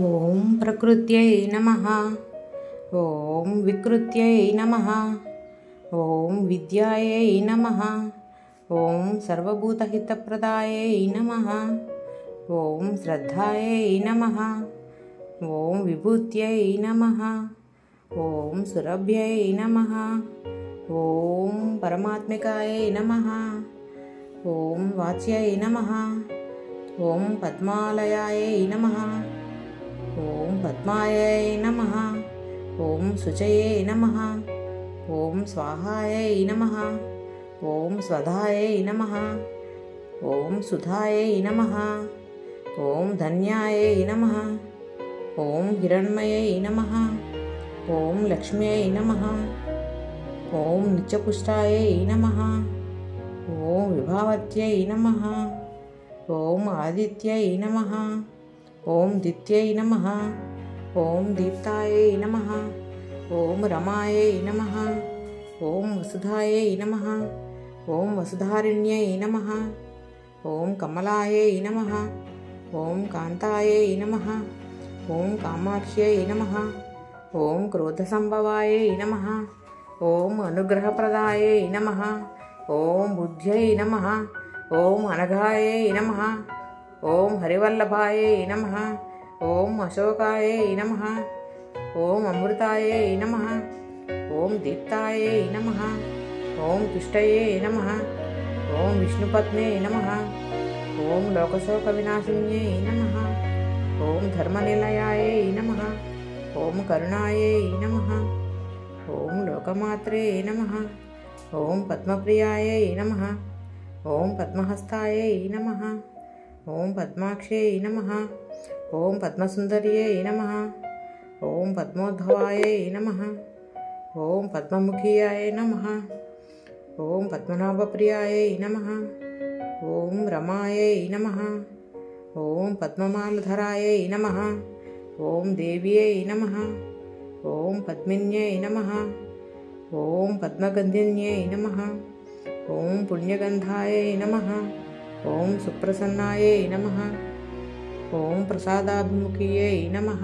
ఓం ప్రకృత్యై నమః. ఓం వికృత్యై నమః. ఓం విద్యాయై నమః. ఓం సర్వభూతహితప్రదాయై నమః. ఓం శ్రద్ధాయై నమః. ఓం విభూత్యై నమః. ఓం సురభ్యై నమః. ఓం పరమాత్మికాయై నమః. ఓం వాచ్యై నమః. ఓం పద్మాలయాయై నమః. ఓం పద్మాయై నమః. ఓం శుచయే నమః. ఓం స్వాహాయై నమః. ఓం స్వధాయై నమః. ఓం సుధాయై నమః. ఓం ధన్యాయై నమః. ఓం హిరణ్మయై నమః. ఓం లక్ష్మ్యై నమః. ఓం నిత్యపుష్టాయై నమః. ఓం విభావత్యై నమః. ఓం ఆదిత్యై నమః. ఓం దిత్యై నమః. ఓం దీప్తాయై నమః. ఓం రమాయై నమః. ఓం వసుధాయై నమః. ఓం వసుధారిణ్యై నమః. ఓం కమలాయై నమః. ఓం కాంతాయై నమః. ఓం కామాక్ష్యై నమః. ఓం క్రోధసంభవాయై నమః. ఓం అనుగ్రహప్రదాయై నమః. ఓం బుద్ధ్యై నమః. ఓం అనఘాయై నమః. ఓం హరివల్లభాయై నమః. ఓం అశోకాయై నమః. ఓం అమృతాయై నమః. ఓం దీప్తాయై నమః. ఓం తుష్టయే నమః. ఓం విష్ణుపత్నే నమః. ఓం లోకశోక వినాశిన్యై నమః. ఓం ధర్మనిలయాయై నమః. ఓం కరుణాయై నమః. ఓం లోకమాత్రే నమః. ఓం పద్మప్రియాయై నమః. ఓం పద్మహస్తాయై నమః. ఓం పద్మాక్షై నమః. ఓం పద్మసుందర్యై నమః. ఓం పద్మోద్భవాయై నమః. ఓం పద్మముఖియాయ నమః. ఓం పద్మనాభప్రియాయై నమః. ఓం రమాయై నమః. ఓం పద్మమాలధరాయై నమః. ఓం దేవ్యై నమః. ఓం పద్మిన్యై నమః. ఓం పద్మగంధిన్యై నమః. ఓం పుణ్యగంధాయై నమః. ఓం సుప్రసన్నాయై నమః. ఓం ప్రసాదాభిముఖియై నమః.